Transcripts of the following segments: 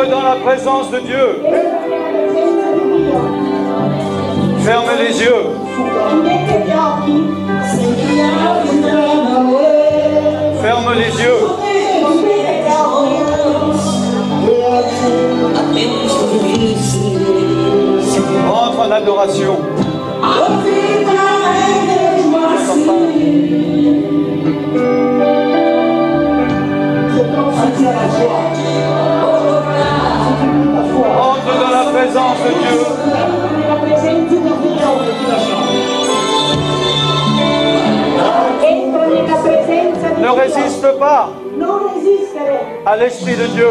Entre dans la présence de Dieu. Ferme les yeux. Ferme les yeux. Entre en adoration. Entre dans la présence de Dieu. Ne résiste pas à l'Esprit de Dieu.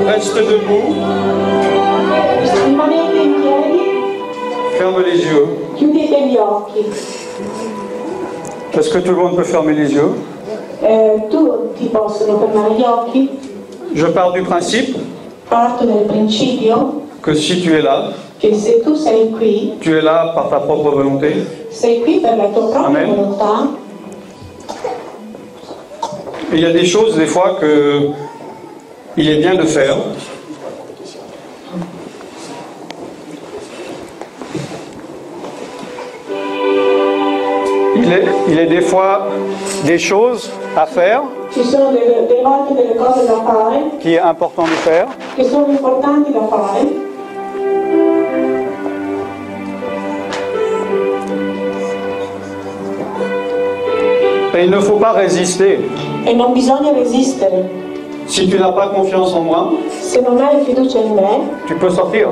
Reste debout. Rimanete in piedi. Ferme les yeux. Chiudete gli occhi. Est-ce que tout le monde peut fermer les yeux? Tutti possono fermare gli occhi. Je pars du principe Parto del principio que si tu es là, che se tu sei qui, tu es là par ta propre volonté. sei qui per la tua propria Amen. volontà. Et il y a des choses, des fois, que il est bien de faire. Il est des fois des choses à faire Ci sono delle volte delle cose da fare qui est important de faire. che sono importanti da fare. Et il ne faut pas résister. E non bisogna resistere. Si tu n'as pas confiance en moi, Se non hai fiducia in me, tu peux sortir.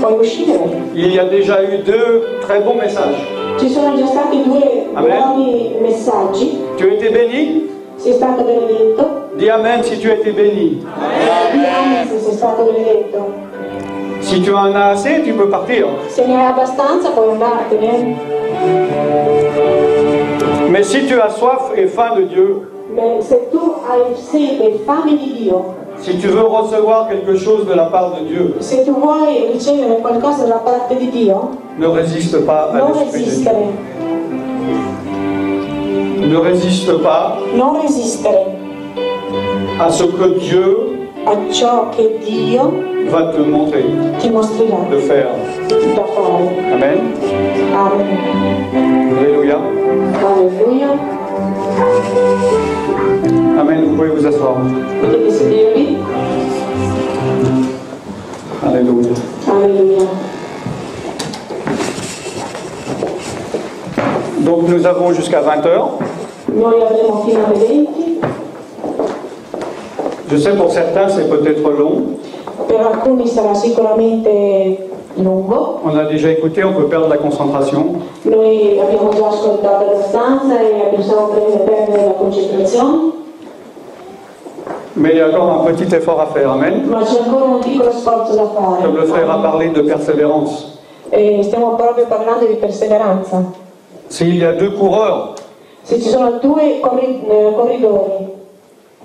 puoi uscire. Il y a déjà eu 2 très bons messages. Ci sono già stati 2 Amen. buoni messaggi. Tu as été béni? Sei stato benedetto. Dis Amen si tu as été béni. Di amen se sei stato benedetto. Si tu en as assez, tu peux partir. Se ne hai abbastanza puoi andartene. Mais si tu as soif et faim de Dieu, Beh, se tu hai sete e fame di Dio, si tu veux recevoir quelque chose de la part de Dieu, se tu vuoi ricevere qualcosa da parte di Dio, ne résiste pas à non l'Esprit de Dieu. resistere. Ne résiste pas Non resistere à ce que Dieu a ciò che Dio va te montrer ti mostrerà de faire. da fare. Amen. Amen. Alléluia. Alleluia. Amen. Vous pouvez vous asseoir. Potete sedervi. Alléluia. Alléluia. Alleluia. Donc nous avons jusqu'à 20h. Noi avremo fino alle 20. Je sais pour certains c'est peut-être long. Per alcuni sarà sicuramente lungo. On a déjà écouté, on peut perdre la concentration. Noi abbiamo già ascoltato abbastanza e possiamo perdere la concentrazione. Mais il y a encore un petit effort à faire, amen. Ma c'è ancora un piccolo sforzo da fare. Comme le frère a parlé de persévérance. E stiamo proprio parlando di perseveranza. S'il y a deux coureurs Se ci sono due corridori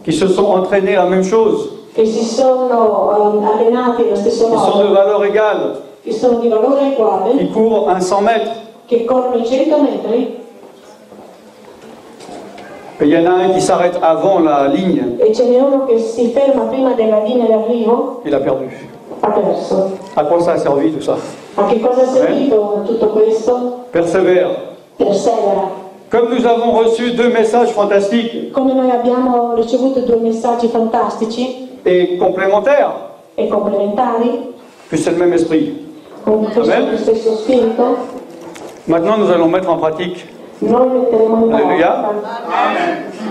qui se sont entraînés la même chose, che si sono allenati allo stesso qui sont de modo, valeur égale, che sono di valore uguale, qui courent un 100 mètres, che corrono i 100 metri, et il y en a un qui s'arrête avant la ligne, e ce n'è uno che si ferma prima della linea d'arrivo, il a perdu. ha perso. À quoi ça a servi tout ça? A che cosa è servito tutto questo? Persévère. Persevera. Comme nous avons reçu deux messages fantastiques Come noi abbiamo ricevuto due messaggi fantastici et complémentaires, e complementari, puis c'est le même esprit. con Amen. lo stesso spirito, Maintenant, nous allons mettre en pratique. noi metteremo in Alleluia. pratica.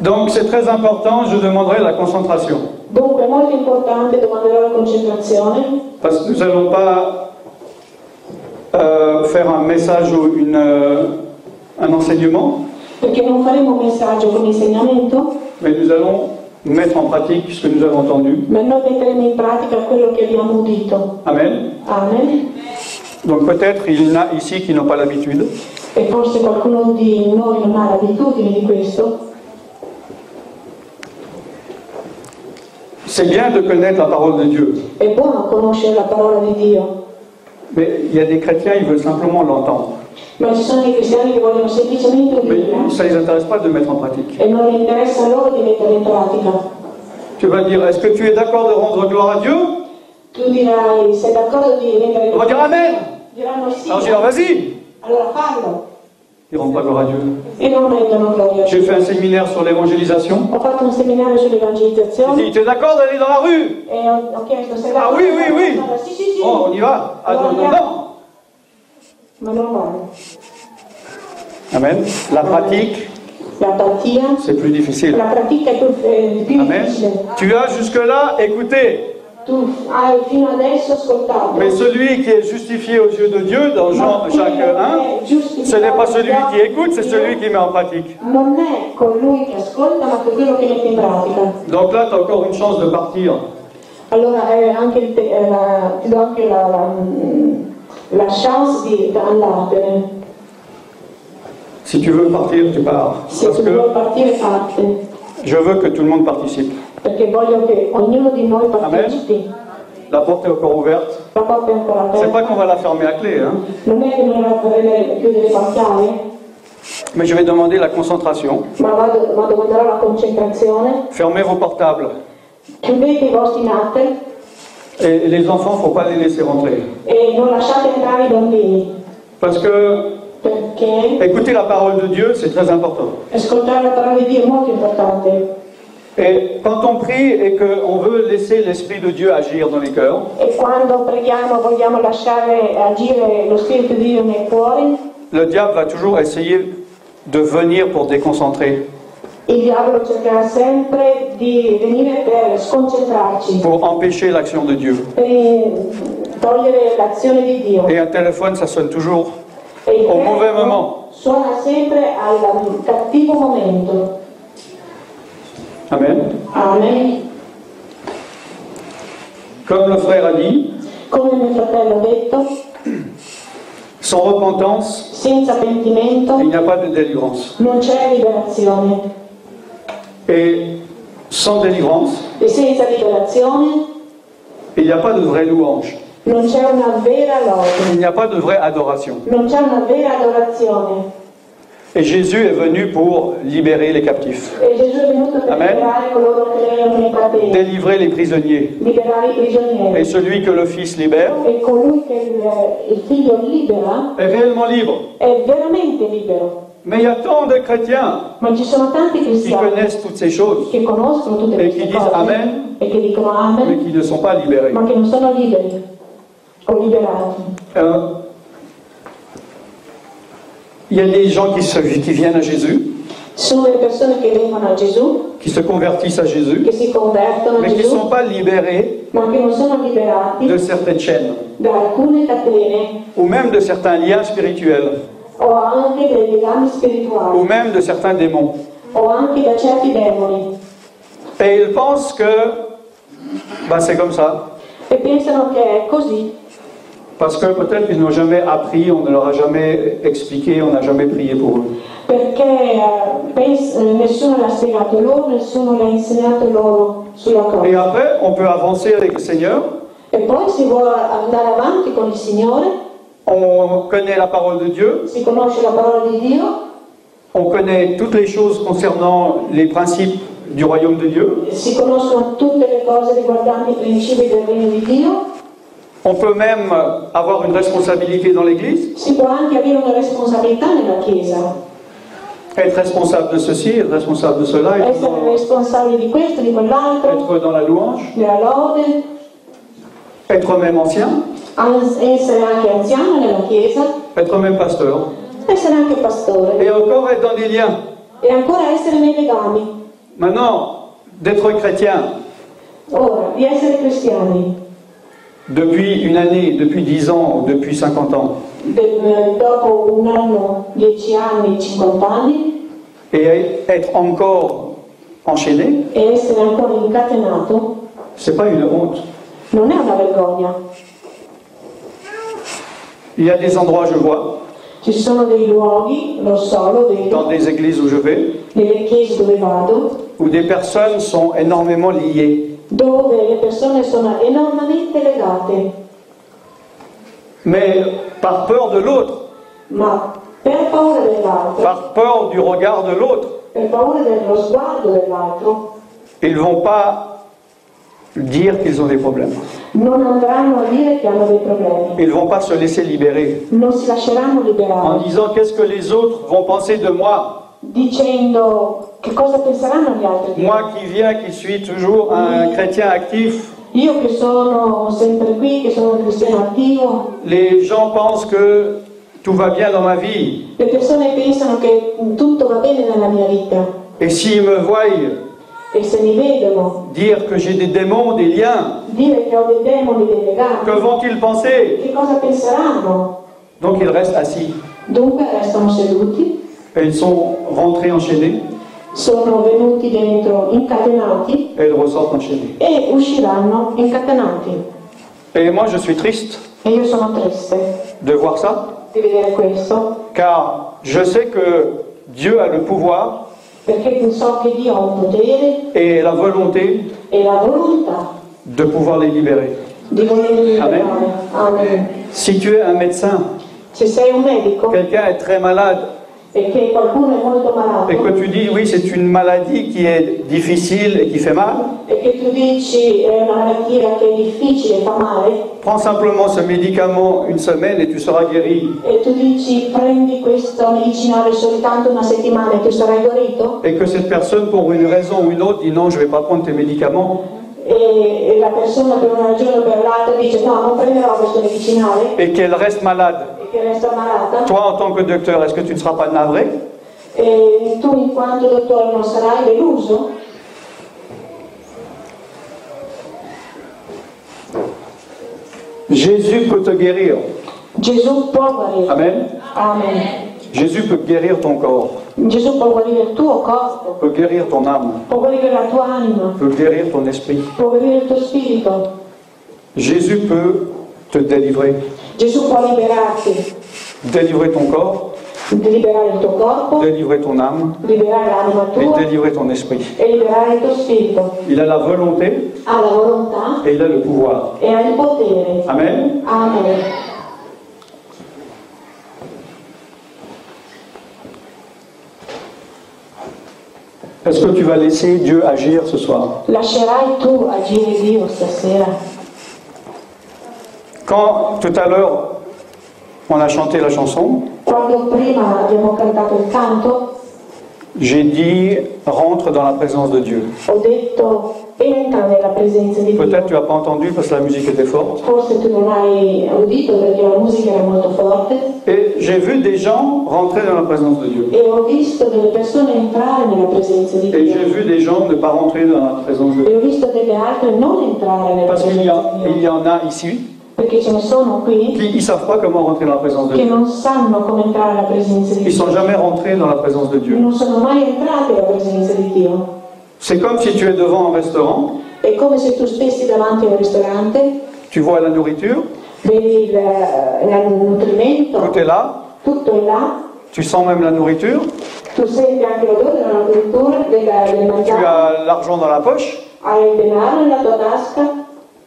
Donc, c'est très important, je demanderai la concentration. Dunque è molto importante, domanderò la concentrazione, Parce que nous n'allons pas faire un message ou un enseignement, perché non faremo un messaggio con insegnamento, mais nous allons mettre en pratique ce que nous avons entendu. ma noi metteremo in pratica quello che abbiamo udito. Amen. Amen. Donc peut-être il y en a ici qui n'ont pas l'habitude. E forse qualcuno di noi non ha l'abitudine di questo. C'est bien de connaître la parole de Dieu, È buono conoscere la parola di Dio, mais il y a des chrétiens, ils veulent simplement l'entendre. ma ci sono dei cristiani che vogliono semplicemente Mais udirla ça ne les intéresse pas de mettre en pratique. e non interessa a loro di mettere in pratica. Tu vas dire, est-ce que tu es d'accord de rendre gloire à Dieu? Tu dirai, sei d'accordo di mettere in On va dire pratica? Amen. Diranno sì, Alors je dis, vas-y. allora fallo. Ils ne rendent pas gloire à Dieu. E non rendono gloria a J'ai Dio. fait un séminaire sur l'évangélisation. Ho fatto un seminario J'ai sull'evangelizzazione dit, tu es d'accord d'aller dans la rue? e ho chiesto se Ah oui, oui, oui. Sì, sì, sì. Oh, on y va. Ah non, non, non. Ma non vale. Amen. La pratique, La pratica, c'est plus difficile. la pratica è più Amen. difficile. Tu as jusque-là écouté. Tu hai fino adesso ascoltato. Mais celui qui est justifié aux yeux de Dieu, dans Jean, Jacques 1, ce n'est pas celui qui écoute, c'est celui qui met en pratique. Non è colui che ascolta, ma quello che mette in pratica. Donc là, tu as encore une chance de partir. Allora ti do anche la chance di andartene. Si tu veux partir, tu pars. Se Parce tu vuoi que partire, parte. je veux que tout le monde participe. Perché voglio che ognuno di noi partecipi. La porte est encore ouverte. La porta è ancora C'est pas aperta. qu'on va la fermer à clé, hein. Non è che noi la dovremo chiudere con chiave, Mais je vais demander la concentration. ma domanderò la concentrazione. Fermez vos portables. Chiudete i vostri natter Et les enfants, il ne faut pas les laisser rentrer. e non lasciate entrare i bambini. Parce que Perché écouter la parole de Dieu, c'est très important. ascoltare la parola di Dio è molto importante. Et quand on prie et qu'on veut laisser l'Esprit de Dieu agir dans les cœurs, E quando preghiamo vogliamo lasciare agire lo Spirito di Dio nei cuori, le diable va toujours essayer de venir pour déconcentrer, il diavolo cercherà sempre di venire per sconcentrarci, pour empêcher l'action de Dieu. per togliere l'azione di Dio. Et un téléphone, ça sonne toujours. E il Au mauvais telefono moment. suona sempre al cattivo momento. Amen. Amen. Comme le frère a dit, Come mio fratello ha detto, sans repentance, senza pentimento il n'y a pas de délivrance. non c'è liberazione. Et sans délivrance, E senza liberazione il n'y a pas de vraie louange. non c'è una vera lode, Il n'y a pas de vraie adoration. non c'è una vera adorazione. Et Jésus est venu pour libérer les captifs, E Gesù è venuto per Amen. liberare coloro che erano nei cateni, délivrer les prisonniers. liberare i prigionieri. Et celui que le Fils libère E colui che il figlio libera est réellement libre. è veramente libero. Mais il y a tant de chrétiens Ma ci sono tanti qui cristiani connaissent toutes ces choses che conoscono tutte et queste qui disent cose Amen, e che dicono mais amen, qui ne sont pas libérés. ma che non sono liberi o liberati. Il y a des gens qui viennent à Jésus, Ci sono delle persone che vengono a Gesù, qui se convertissent à Jésus, che si convertono a mais qui ne Gesù, sont pas libérés ma che non sono liberati de certaines chaînes da alcune catene ou même de certains liens spirituels o anche dei legami ou spirituali même de certains démons. o anche da certi demoni Et ils pensent que c'est comme ça. e pensano che è così Parce que peut-être qu'ils n'ont jamais appris, on ne leur a jamais expliqué, on n'a jamais prié pour eux. perché nessuno l'ha spiegato loro, nessuno l'ha insegnato loro sulla Et cosa. après, on peut avancer avec le Seigneur. E poi si vuole andare avanti con il Signore, On connaît la parole de Dieu, si conosce la parola di Dio, on connaît toutes les choses concernant les principes du royaume de Dieu. si conoscono tutte le cose riguardanti i principi del regno di Dio, On peut même avoir une responsabilité dans l'Église, si può anche avere una responsabilità nella Chiesa, être responsable de ceci, être responsable de cela, essere responsabili di questo, di quell'altro, être dans la louange, della lode, être même ancien, essere anche anziano nella Chiesa, être même pasteur, essere anche pastore et encore être dans des liens. e ancora essere nei legami. Maintenant, d'être chrétien Ora, di essere cristiani depuis une année, depuis 10 ans, ou depuis 50 ans, dopo un anno, 10 anni, 50 anni et être encore enchaîné, e essere ancora incatenato c'est pas une honte. non è una vergogna. Il y a des endroits, je vois, Ci sono dei luoghi, lo so, lo dans vedo, des églises où je vais, nelle chiese dove vado, où des personnes sont énormément liées. dove le persone sono enormemente legate, Mais par peur de l'autre, ma per paura dell'altro, par peur du regard de l'autre, per paura dello sguardo dell'altro, ils ne vont pas dire qu'ils ont des problèmes. non andranno a dire che hanno dei problemi, Ils ne vont pas se laisser libérer non si lasceranno en liberare, disant qu'est-ce que les autres vont penser de moi. dicendo che cosa penseranno gli altri di me. Moi qui viens, qui suis toujours un chrétien actif, Io che sono sempre qui, che sono un cristiano attivo, les gens pensent que tout va bien dans ma vie. le persone pensano che tutto va bene nella mia vita Et s'ils me voient e se mi vedono dire que j'ai des démons, des liens, dire che ho dei demoni, dei legami, que vont-ils penser? che cosa penseranno? Donc ils restent assis. Dunque restano seduti, Et ils sont rentrés enchaînés sono venuti dentro incatenati et ils ressortent enchaînés. e usciranno incatenati. Et moi je suis triste E io sono triste de voir ça, di vedere questo, car je sais que Dieu a le pouvoir perché so che Dio ha un potere et la volonté e la volontà de pouvoir les libérer. di volerli liberare. Amen. Amen. Si tu es un médecin, Se sei un medico quelqu'un est très malade e che qualcuno è molto malato et que tu dis oui c'est une maladie qui est difficile et qui fait mal, e che tu dici è una malattia che è difficile, fa male, prends simplement ce médicament une semaine et tu seras guéri. e tu dici prendi questo medicinale soltanto una settimana e tu sarai guarito, Et que cette personne pour une raison ou une autre dit non je ne vais pas prendre tes médicaments e la persona per una ragione o per l'altra dice no, non prenderò questo medicinale et qu'elle reste malade. e che resta malata, Toi en tant que docteur, est-ce que tu ne seras pas navré? e tu in quanto dottore non sarai deluso? Jésus peut te guérir. Gesù può guarire. Amen. Amen. Jésus peut guérir ton corps, Gesù può guarire il tuo corpo, peut guérir ton âme, può guarire la tua anima, peut guérir ton esprit. può guarire il tuo spirito. Jésus peut te délivrer. Gesù può liberarti, Délivrer ton corps, liberare il tuo corpo, délivrer ton âme liberare l'anima et tua délivrer ton esprit. e liberare il tuo spirito. Il a la volonté Ha la volontà et il a le pouvoir. e ha il potere. Amen. Amen. Est-ce que tu vas laisser Dieu agir ce soir? Lascerai tu agire Dio stasera? Quand tout à l'heure on a chanté la chanson, Quando Quando prima abbiamo cantato il canto, j'ai dit rentre dans la présence de Dieu. ho detto entra nella presenza di Dio. Peut-être tu n'as pas entendu parce que la musique était forte. Forse tu non hai udito perché la musica era molto forte. Et j'ai vu des gens rentrer dans la présence de Dieu. E ho visto delle persone entrare nella presenza di Et Dio. j'ai vu des gens ne pas rentrer dans la présence de Dieu. E ho visto delle altre non entrare nella Parce presenza qu'il di y Dio. en a ici Perché ce ne sono qui qui ne savent pas comment rentrer dans la présence de che Dieu. non sanno come entrare nella presenza di Ils ne Dio. sont jamais rentrés dans la présence de Dieu. Non sono mai entrati nella presenza di Dio. C'est comme si tu es devant un restaurant, È come se tu stessi davanti a un ristorante, tu vois la nourriture, vedi il nutrimento, tout est là, tutto è là, tu sens même la nourriture, tu senti anche l'odore della natura, del tu mangiare, as l'argent dans la poche, hai il denaro nella tua tasca,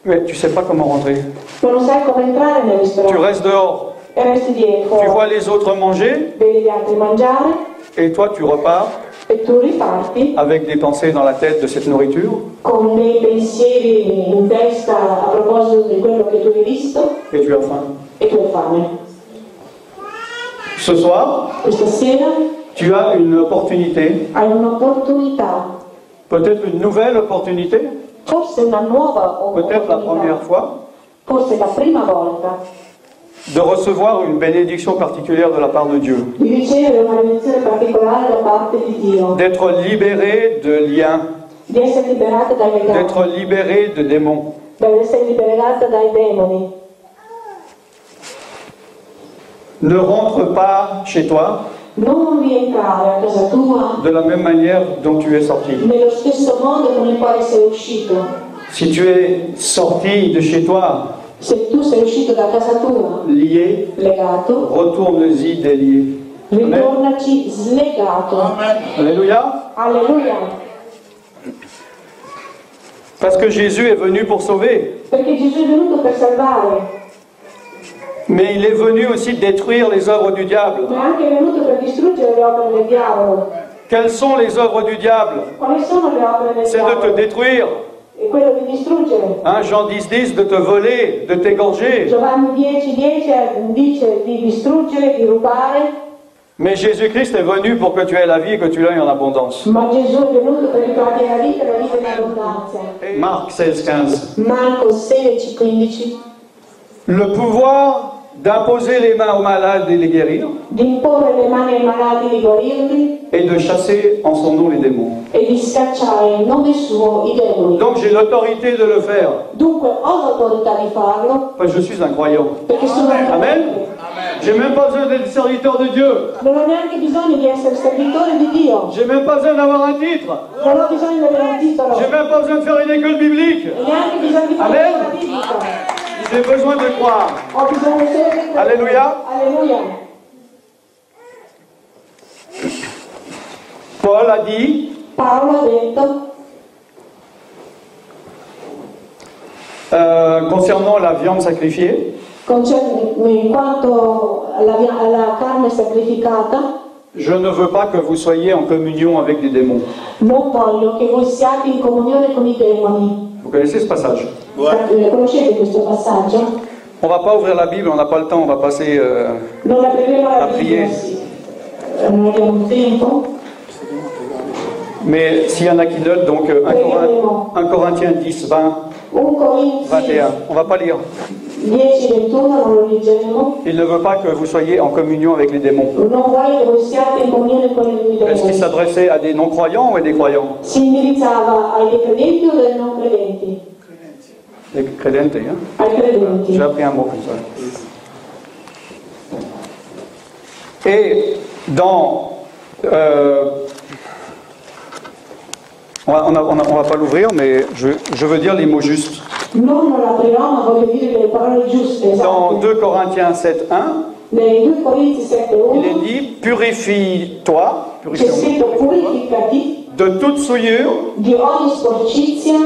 mais tu ne sais pas comment rentrer. ma non sai come entrare nel Tu ristorante. restes dehors, E resti dietro, tu vois les autres manger, vedi gli altri mangiare et toi tu repars e tu riparti avec des pensées dans la tête de cette nourriture, con dei pensieri in testa a proposito di quello che tu hai visto et tu as faim. e tu hai fame. Ce soir, Questa sera tu as une opportunité, hai un'opportunità, peut-être une nouvelle opportunité, forse una nuova peut-être la première opportunità, fois, forse la prima volta, de recevoir une bénédiction particulière de la part de Dieu, di ricevere una benedizione particolare da parte di Dio, d'être libéré de liens, di essere liberata dai legami, d'être libéré de démons. di essere liberata dai demoni. Ne rentre pas chez toi Non rientrare a casa tua de la même manière dont tu es sorti. nello stesso modo con il quale sei uscito. Si tu es sorti de chez toi Se tu sei uscito da casa tua lié, legato, retourne-y délié. Amen. ritornaci slegato. Alléluia. Alleluia. Parce que Jésus est venu pour sauver, Perché Gesù è venuto per salvare, mais il est venu aussi détruire les œuvres du diable. ma è anche venuto per distruggere le opere del diavolo. Quelles sont les œuvres du diable? Quali sono le opere del C'est de te diavolo? détruire. È quello di distruggere. Hein, Jean 10, de te voler, de t'égorger. Giovanni 10,10 dice di distruggere, di rubare, Mais Jésus-Christ est venu pour que tu aies la vie et que tu l'aies en abondance. ma Gesù è venuto per riparare la vita e la vita in abbondanza. Marc 16, 15. Marco 16,15 Le pouvoir d'imposer les mains aux malades et les guérir, di imporre le mani ai malati di guarirli et de chasser en son nom les démons. e di scacciare in nome suo i demoni. Donc j'ai l'autorité de le faire, Dunque ho l'autorità di farlo parce que je suis un croyant. perché sono un Amen. credente. J'ai même pas besoin d'être serviteur de Dieu. Non ho neanche bisogno di essere servitore di Dio, J'ai même pas besoin d'avoir un titre. non ho bisogno di avere un titolo, J'ai même pas besoin de faire une école biblique. e neanche bisogno di fare Amen. una biblica. J'ai besoin de croire. Ho bisogno solo di credere. Alleluia. Alleluia. Paul a dit, Paolo ha detto concernant la viande sacrifiée, in quanto alla carne sacrificata, je ne veux pas que vous soyez en communion avec des démons. non voglio che voi siate in comunione con i demoni. Vous connaissez ce passage? Conoscete questo passaggio? On va pas ouvrir la Bible, on n'a pas le temps, on va passer... Non apriremo la A prier. Bibbia, sì. Non abbiamo tempo. Mais s'il y en a qui notent, donc 1 Corinthiens 10, 20, 1 Corinzi 21. On va pas lire. 10, 21, non lo leggeremo. Il ne veut pas que vous soyez en communion avec les démons. Non vuole che voi siate in comunione con i Est-ce qu'il demoni. s'adressait à des non-croyants ou à des croyants? Si indirizzava ai credenti o ai non credenti? Des credentes, hein? Ai credenti. J'ai appris un mot comme ça. Et dans... on va pas l'ouvrir, mais je veux dire les mots justes. Non lo aprirò, ma voglio dire le parole giuste. Dans Esatte. 2 Corinthiens 7, 1, Nei 2 Corinzi 7, il est 1 dit, purifie-toi, c'è scritto purificati de toute souillure, di ogni sporcizia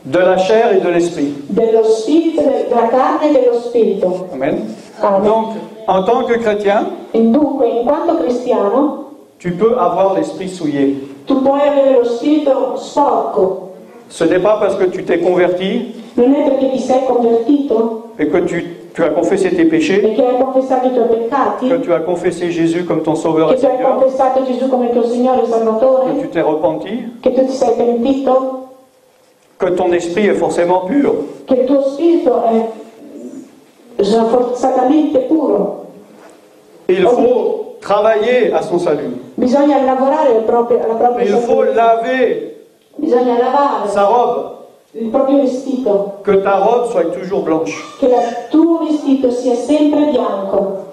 de la chair et de l'esprit. dello spirito, della carne e dello spirito. Amen. Amen. Donc, en tant que chrétien, E dunque, in quanto cristiano, tu peux avoir l'esprit souillé. tu puoi avere lo spirito sporco. Ce n'est pas parce que tu t'es converti Non è perché ti sei convertito et que tu tu as confessé tes péchés, e che hai confessato i tuoi peccati, que tu as confessé Jésus comme ton Sauveur che et tu hai Seigneur, confessato Gesù come tuo Signore e que Salvatore, tu t'es repenti, che tu ti sei pentito, que ton esprit est forcément pur. che il tuo spirito è forzatamente puro. Il faut travailler à son salut. Bisogna lavorare alla propria Il faut salute. laver Bisogna lavare sa robe, il proprio vestito, que ta robe soit toujours blanche. che il tuo vestito sia sempre bianco.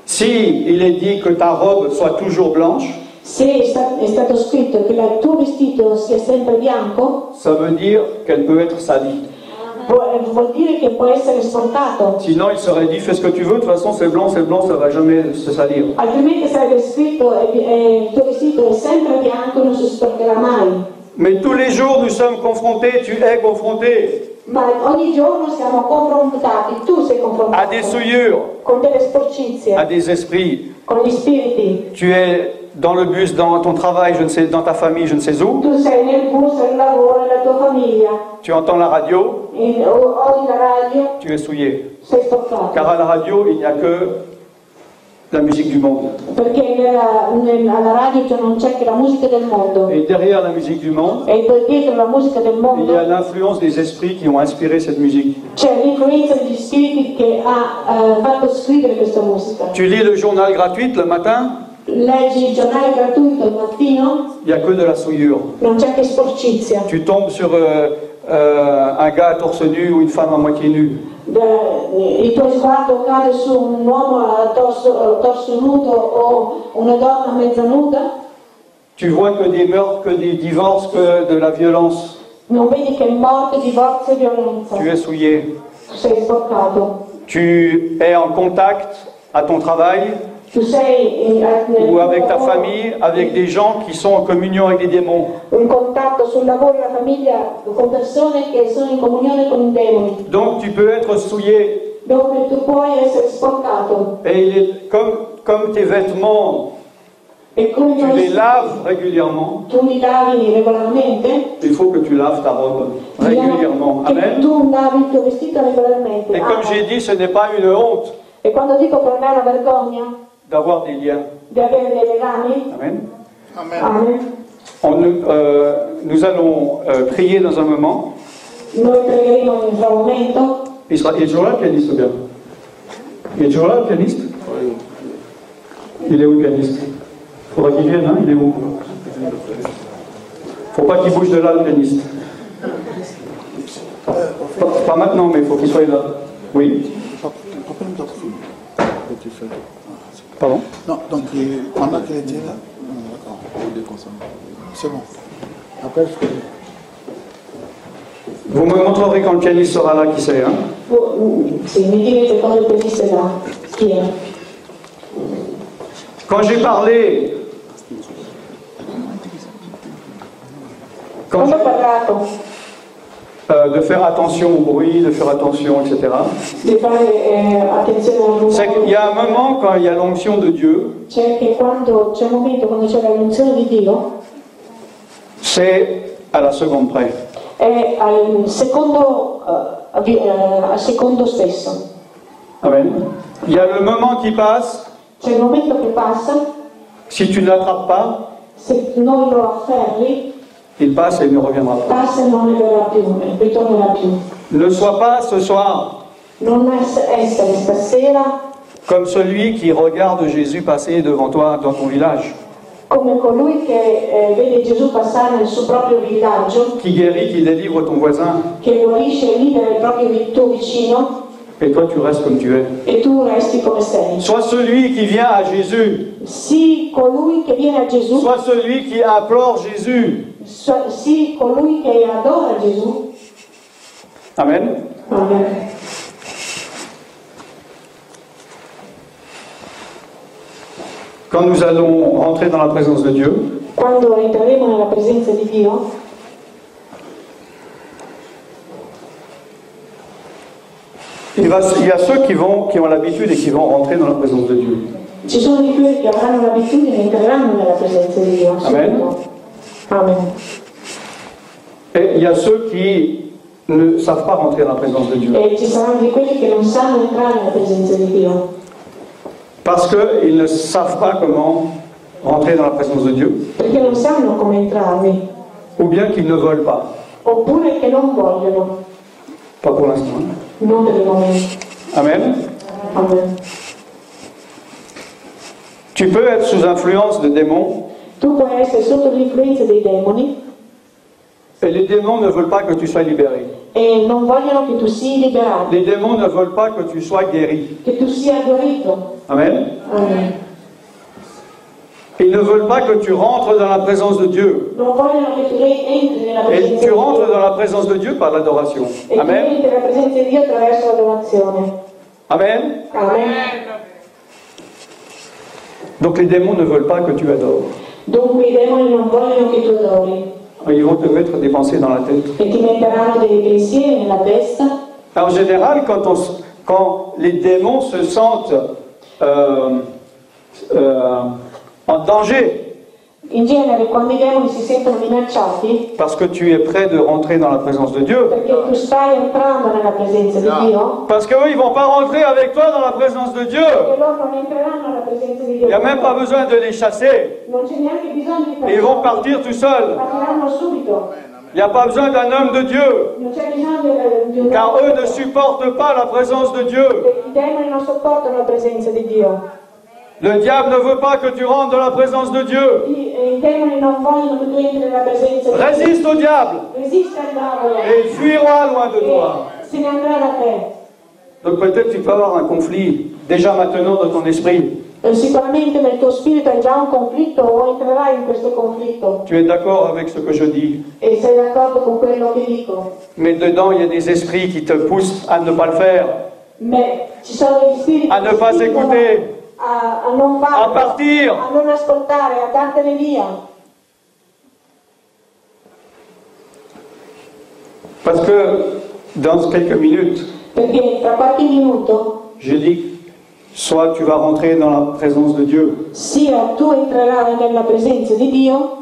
Si il est dit que ta robe soit toujours blanche, Se è stato scritto che il tuo vestito sia sempre bianco, ça veut dire qu'elle peut être salie. vuol dire che può essere sporcato. Sinon, il serait dit fais ce que tu veux, de toute façon c'est blanc, ça va jamais se salir. Altrimenti sarebbe scritto il tuo vestito è sempre bianco, non si sporcherà mai. Mais tous les jours nous sommes confrontés, tu es confronté Ma ogni giorno siamo confrontati, tu sei à confrontato des souillures, con delle sporcizie, à des esprits. con gli spiriti. Tu es dans le bus, dans ton travail, je ne sais, dans ta famille, je ne sais où. Tu sei nel bus, nel lavoro, nella tua famiglia, Tu entends la radio, o la radio, tu es souillé. sei sporcato. Car à la radio, il n'y a que la musique du monde. Perché alla radio non c'è che la musica del mondo. Et derrière la musique du monde, E dietro la musica del il mondo y a l'influence des esprits qui ont inspiré cette musique. c'è l'influenza degli spiriti che ha fatto scrivere questa musica. Tu lis le journal gratuit le matin, Leggi il giornale gratuito il mattino, il n'y a que de la souillure. non c'è che sporcizia. Tu tombes sur un gars à torse nu ou une femme à moitié nue. Il tuo sguardo cade su un uomo a torso nudo o una donna mezza nuda, Tu vois que des meurtres, que des divorces, que de la violence. non vedi che morte, divorzio e violenza. Tu es souillé. Sei sporcato. Tu es en contact à ton travail Tu sei ou avec ta famille, avec des gens qui sont en communion avec des démons. in contatto sul lavoro e la famiglia con persone che sono in comunione con i demoni, Donc tu peux être souillé. dove tu puoi essere sporcato. Et il est comme tes vêtements, E come tu les laves régulièrement. tu li lavi regolarmente, Il faut que tu laves ta robe régulièrement. che Amen. tu lavi il tuo vestito regolarmente. Et comme j'ai dit, ce n'est pas une honte E quando dico per me è una vergogna d'avoir des liens. di avere dei legami, Amen. amen. Nous allons prier dans un moment. Noi pregheremo in un momento. Il est toujours là le pianiste ou bien? Il est toujours là le pianiste? Il est où le pianiste? Il faudra qu'il vienne, hein? Il est où? Faut pas qu'il bouge de là le pianiste. Pas maintenant, mais il faut qu'il soit là. Oui. Pardon? Non, donc pendant qu'elle était là, d'accord, c'est bon. Après, je fais... Vous me montrerez quand le pianiste sera là qui c'est, hein? Sì, mi direte quando il pianista sarà. Chi è? Quand j'ai parlé, Quando ho parlato de faire attention au bruit, de faire attention, etc. di fare attenzione al C'est qu'il y rumore, a un moment quand il y a l'onction de Dieu, c'è che quando c'è un momento quando c'è l'unzione di Dio, c'est à la seconde près. è al secondo stesso. Amen. Il y a le moment qui passe, C'è il momento che passa, si tu ne l'attrapes pas, se non lo afferri, il passe et il ne reviendra pas. passa e non verrà più, ritornerà più. Ne sois pas ce soir Non essere stasera comme celui qui regarde Jésus passer devant toi dans ton village, come colui che vede Gesù passare nel suo proprio villaggio, qui guérit, qui délivre ton voisin, che guarisce e libera il tuo vicino, et toi tu restes comme tu es. e tu resti come sei. Sois celui qui vient à Jésus, Sii colui che viene a Gesù, sois celui qui implore Jésus. sii colui che adora Gesù. Amen. Amen. Quand nous allons rentrer dans la présence de Dieu, Quando entreremo nella presenza di Dio, il y a ceux qui ont l'habitude et qui vont rentrer dans la présence de Dieu. ci sono di quelli che avranno l'abitudine e entreranno nella presenza di Dio. Amen. Amen. Et il y a ceux qui ne savent pas rentrer dans la présence de Dieu. E ci saranno di quelli che non sanno entrare nella presenza di Dio. Parce qu'ils ne savent pas comment rentrer dans la présence de Dieu. Perché non sanno come entrarvi. Ou bien qu'ils ne veulent pas. Oppure che non vogliono. Pas pour l'instant. Non per il momento. Amen. Amen. Tu peux être sous influence de démons. Tu puoi essere sotto l'influenza dei demoni Et les démons ne veulent pas que tu sois libéré. e non vogliono che tu sia liberato, Les démons ne veulent pas que tu sois guéri. che tu sia guarito. Amen. Amen. Ils ne veulent pas que tu rentres dans la présence de Dieu. Non vogliono che tu entri nella Et presenza tu di rentres Dio. dans la présence de Dieu par l'adoration. E tu Amen. entri nella presenza di Dio attraverso l'adorazione. Amen. Amen. Donc les démons ne veulent pas que tu adores. Dunque i demoni non vogliono che tu adori Ils vont te mettre des pensées dans la tête. e ti metteranno dei pensieri nella testa. En général, quand les démons se sentent en danger, In genere quando i demoni si sentono minacciati, parce que tu es prêt de rentrer dans la présence de Dieu, perché tu stai entrando nella presenza di Dio, parce qu'eux, ils ne vont pas rentrer avec toi dans la présence de Dieu. perché loro non entreranno nella presenza di Il Dio. n'y a même pas besoin de les chasser. Non c'è neanche bisogno di Ils vont farlo. partir tout seuls. Partiranno subito. Il n'y a pas besoin d'un homme de Dieu, Non c'è bisogno di un car eux ne supportent pas la présence de Dieu. I demoni non sopportano la presenza di Dio. Le diable ne veut pas que tu rentres dans la présence de Dieu. I demoni non vogliono che tu entri nella presenza di Dio. Résiste au diable Resiste al diavolo et il fuira loin de toi. e se ne andrà da te. Donc peut-être tu peux avoir un conflit déjà maintenant dans ton esprit. Sicuramente nel tuo spirito hai già un conflitto o entrerai in questo conflitto Tu es d'accord avec ce que je dis. e sei d'accordo con quello che dico. Mais dedans, il y a des esprits qui te poussent à ne pas le faire, Ma ci sono degli spiriti à ne che pas spingono écouter, a non à farlo, partir. a non ascoltare, a dartene via. Parce que dans quelques minutes, Perché tra qualche minuto je dis, soit tu vas rentrer dans la présence de Dieu sia tu entrerai nella presenza di Dio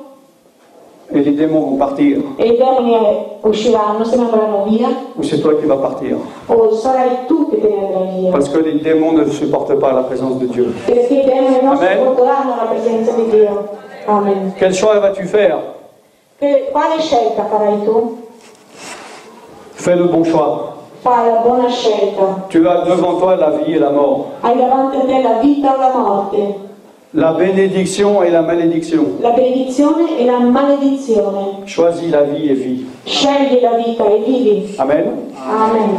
et les démons vont partir, e i demoni usciranno, se ne andranno via, ou c'est toi qui vas partir. o sarai tu che te ne andrai via. Parce que les démons ne supportent pas la présence de Dieu. Perché i demoni non Amen. sopporteranno la presenza di Dio. Amen. Quel choix vas-tu faire? Quale scelta farai tu? Fais le bon choix. Fai la buona scelta. Tu as devant toi la vie et la mort, Hai davanti a te la vita o la morte, la bénédiction et la malédiction. la benedizione e la maledizione. Choisis la vie et vis. Scegli la vita e vivi. Amen. Amen.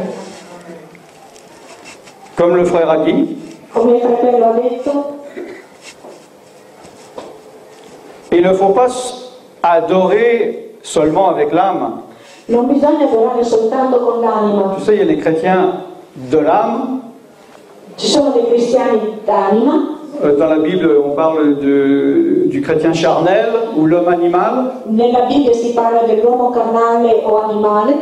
Comme le frère a dit, Come il fratello ha detto, il ne faut pas adorer seulement avec l'âme. non bisogna adorare soltanto con l'anima. Tu sais, il y a les chrétiens de l'âme. Ci sono dei cristiani d'anima. Dans la Bible, on parle du chrétien charnel ou l'homme animal. Nella Bibbia si parla dell'uomo carnale o animale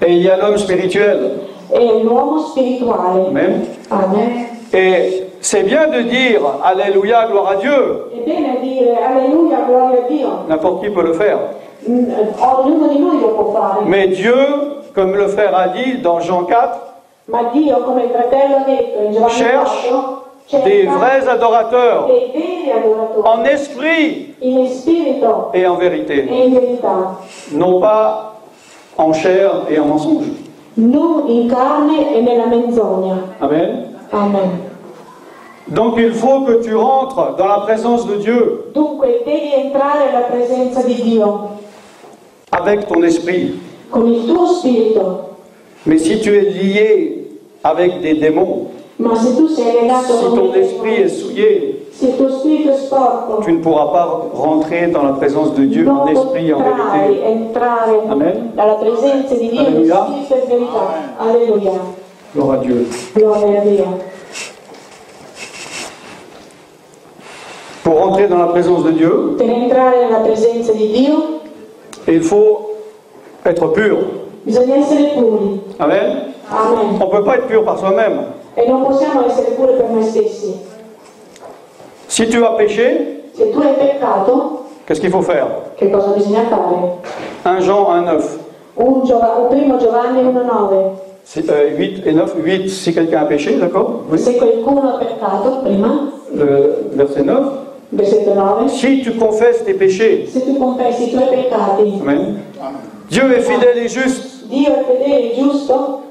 Et il y a l'homme spirituel. e l'uomo spirituale. Amen. Amen. Et c'est bien de dire Alléluia, gloire à Dieu. È bene dire alleluia, gloria a Dio. N'importe qui peut le faire. Ognuno di noi lo può fare. Mais Dieu, comme le frère a dit dans Jean 4, Ma Dio, come il fratello ha detto in Giovanni cherche 4, des cerca vrais adorateurs dei veri adoratori en esprit in spirito et en vérité, e in verità, non pas en chair et en mensonge. non in carne e nella menzogna. Amen. Amen. Donc il faut que tu rentres dans la présence de Dieu Dunque devi entrare alla presenza di Dio avec ton esprit. con il tuo spirito. Mais si tu es lié avec des démons, Ma se tu sei legato si con ton il esprit est souillé, se il tuo spirito è sporco, tu ne pourras pas rentrer dans la présence de Dieu en non esprit et en potrai vérité. entrare Amen. dalla presenza di Dio in Alleluia. spirito e verità. Alleluia. Gloire à Dieu. Gloria a Dio. Pour rentrer dans la présence de Dieu, Per entrare nella presenza di Dio il faut être pur. bisogna essere puri. Amen. Amen. On ne peut pas être pur par soi-même. E non possiamo essere puri per noi stessi. Si tu as péché, Se tu hai peccato, qu'est-ce qu'il faut faire? che cosa bisogna fare? 1 Jean 1,9. Primo Giovanni 1,9. 8 et 9. 8, si quelqu'un a péché, d'accord? Oui. Se qualcuno ha peccato, prima. Verset 9. Versetto 9. Si tu confesses tes péchés, Se tu confessi i tuoi peccati, Amen. Dieu est fidèle et juste, Dio è fedele e giusto,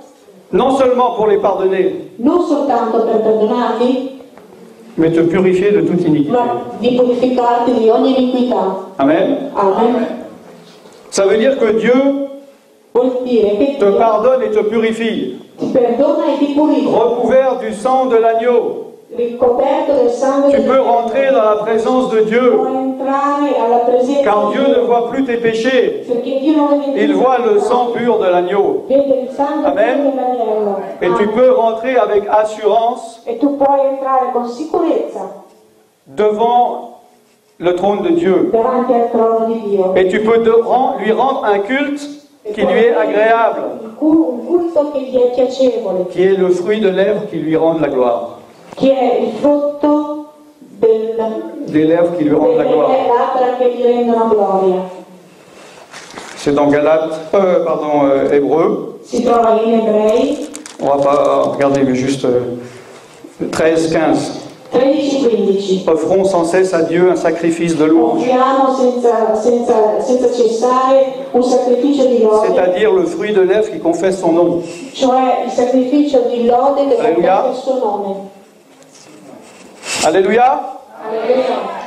non seulement pour les pardonner, non soltanto per perdonarli, mais te purifier de toute iniquité. ma di purificarti di ogni iniquità. Amen. Amen. Ça veut dire que Dieu Vuol dire che te Dio pardonne et te purifie, ti perdona e ti purifica, recouvert du sang de l'agneau. ricoperto del sangue Tu del peux rentrer dans la présence de Dieu, puoi entrare alla presenza car di Dieu ne voit plus tes péchés, perché Dio non vede più il voit le sang pur de l'agneau. vede il sangue Amen. dell'agnello. Et tu peux rentrer avec assurance E tu puoi entrare con sicurezza devant le trône de Dieu. davanti al trono di Dio. Et tu peux lui rendre un culte qui lui est agréable, Un culto che gli è piacevole, qui est le fruit de lèvres qui lui rendent la gloire. che è il frutto Des lèvres qui lui rendent la delle gloire. labbra che gli rendono gloria. C'est dans Hébreux. Si trova in Ebrei On va pas regarder, mais juste 13-15. 13-15. Offrons sans cesse à Dieu un sacrifice de louange, Offriamo senza cessare un sacrificio di lode, c'est-à-dire le fruit de lèvres qui confesse son nom. cioè il sacrificio di lode che Alleluia. confessa il suo nome. Alléluia. Alleluia.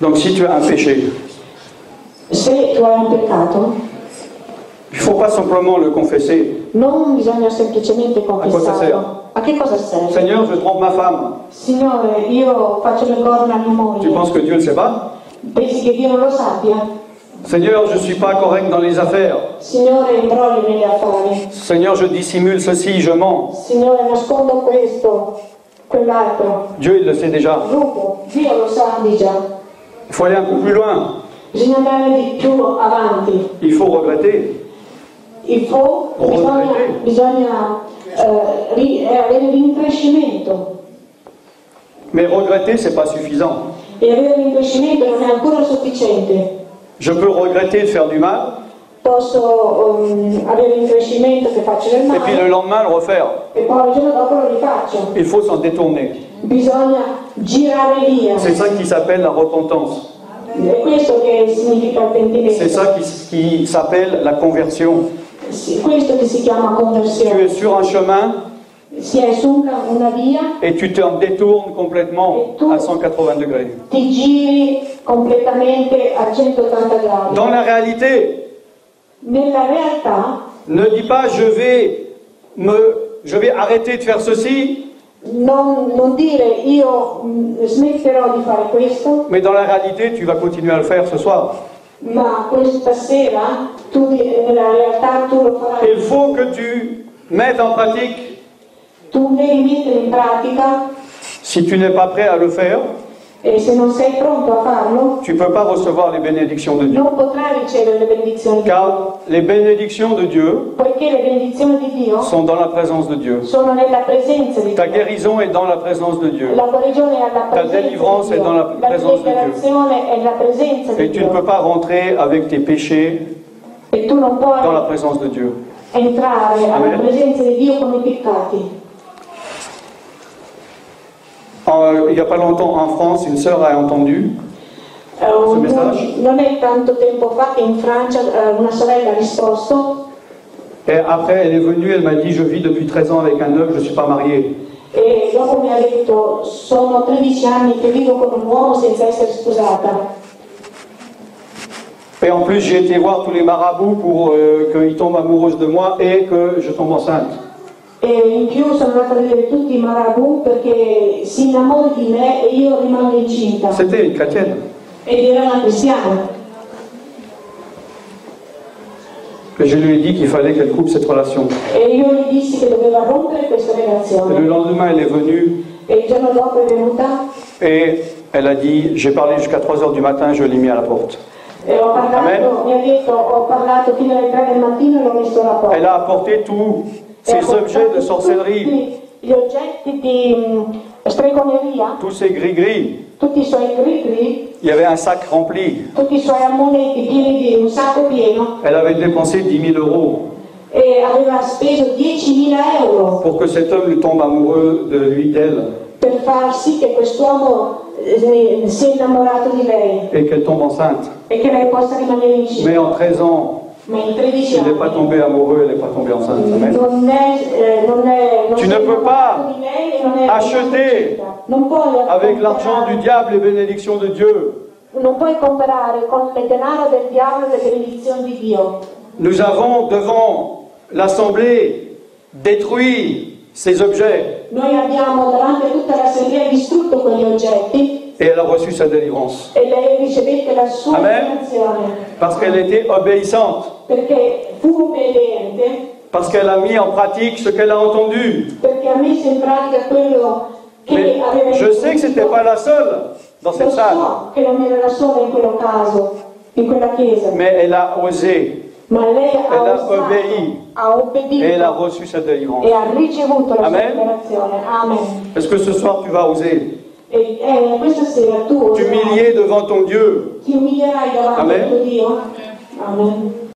Donc si tu as un péché, Se tu hai un peccato, il ne faut pas simplement le confesser. non bisogna semplicemente cosa confessarlo. serve? A che cosa serve? Seigneur, je trompe ma femme. Signore, io faccio le corna a mia Tu moglie. penses que Dieu ne sait pas? Pensi che Dio non lo sappia? Seigneur, je ne suis pas correct dans les affaires. Signore, imbroglio negli affari. Seigneur, je dissimule ceci, je mens. Signore, nascondo questo, quell'altro. Dieu, il le sait déjà. Rubo. Dio lo sa di già. Il faut aller un peu plus loin. Bisogna andare di più avanti. Il faut regretter. Bisogna avere l'increscimento. Mais regretter, ce n'est pas suffisant. E avere l'increscimento non è ancora sufficiente. Je peux regretter de faire du mal, Posso avere l'increscimento che faccio del et puis le male lendemain le refaire. e poi il giorno dopo lo rifaccio. Il faut s'en détourner. Bisogna girare via. C'est ça qui s'appelle la repentance. È questo che significa il pentimento. C'est ça qui s'appelle la conversion. Questo che si chiama Tu conversione. es sur un chemin Si è su una via, et tu te détournes complètement à 180 degrés. ti giri completamente a 180 gradi. Dans la réalité, Nella realtà, ne dis pas je vais arrêter de faire ceci, non dire io smetterò di fare questo, mais dans la réalité, tu vas continuer à le faire ce soir. ma questa sera nella realtà tu lo farai. Il faut que tu mettes en pratique. Tu devi mettere in pratica, Si tu n'es pas prêt à le faire, e se non sei pronto a farlo, tu ne peux pas recevoir les bénédictions de Dieu. non potrai ricevere le benedizioni di Dio. Car les bénédictions de Dieu Poiché le benedizioni di Dio sont dans la présence de Dieu. sono nella presenza di Ta Dio. guérison est dans la présence de Dieu. La guarigione è alla Ta presenza délivrance di est Dio. dans la présence de Dieu. liberazione è la presenza di Et tu ne Dio. peux pas rentrer avec tes péchés E tu non puoi dans la présence de Dieu. entrare alla Amen. presenza di Dio con i peccati. Il n'y a pas longtemps en France, une sœur a entendu messaggio? Non è tanto tempo fa che in Francia una sorella ha risposto et après elle est venue, elle m'a dit je vis depuis 13 ans avec un homme, je ne suis pas mariée. e dopo mi ha detto sono 13 anni che vivo con un uomo senza essere sposata. Et en plus j'ai été voir tous les marabouts pour qu'ils tombent amoureux de moi et que je tombe enceinte. E in più sono andata a vedere tutti i marabù perché si innamorano di me e io rimango incinta. C'était une chrétienne. Ed era una cristiana. Et je lui ai dit qu'il fallait qu'elle coupe cette relation. E io gli dissi che doveva rompere questa Et le relazione. lendemain elle est venue E il giorno dopo è venuta et elle a dit j'ai parlé jusqu'à 3 heures du matin, je l'ai mis à la porte. e mi ha detto ho parlato fino alle 3 del mattino e l'ho messo alla porta. Elle a apporté tous ces objets de sorcellerie. gli oggetti di stregoneria, tous ces gris-gris. tutti i suoi grigri, Il y avait un sac rempli. tutti i suoi ammoneti pieni di un sacco pieno, Elle avait dépensé 10 000 euros e aveva speso 10.000 euro pour que cet homme tombe amoureux de lui, d'elle, per far sì che quest'uomo sia innamorato di lei et qu'elle tombe enceinte. e che lei possa rimanere incinta. Mais en 13 ans, Ma in 13 il n'est pas anni tombé amoureux, elle n'est pas tombée enceinte. Amen. non Tu si ne è peux innamorato pas di lei e non è acheter non puoi avec l'argent du diable les bénédictions de Dieu. non puoi comprare con il denaro del diavolo le benedizioni di Dio. Nous avons devant l'Assemblée détruit ces objets Noi abbiamo davanti a tutta l'assemblea distrutto quegli oggetti et elle a reçu sa délivrance. e lei ricevette la sua Amen. liberazione Parce qu'elle était obéissante, perché fu obbediente, parce qu'elle a mis en pratique ce qu'elle a entendu. perché ha messo in pratica quello che Mais aveva je sais que ce n'était pas la seule dans Lo cette salle, so che non era la sola in quello caso, in quella chiesa, mais elle a osé ma lei ha Elle a osato, obéi. ha obbedito et elle a reçu sa délivrance. e ha ricevuto la sua Amen. liberazione. Amen. Est-ce que ce soir tu vas oser E questa sera tu t'humilier devant ton Dieu? ti umilierai davanti Amen. a tuo Dio. Amen.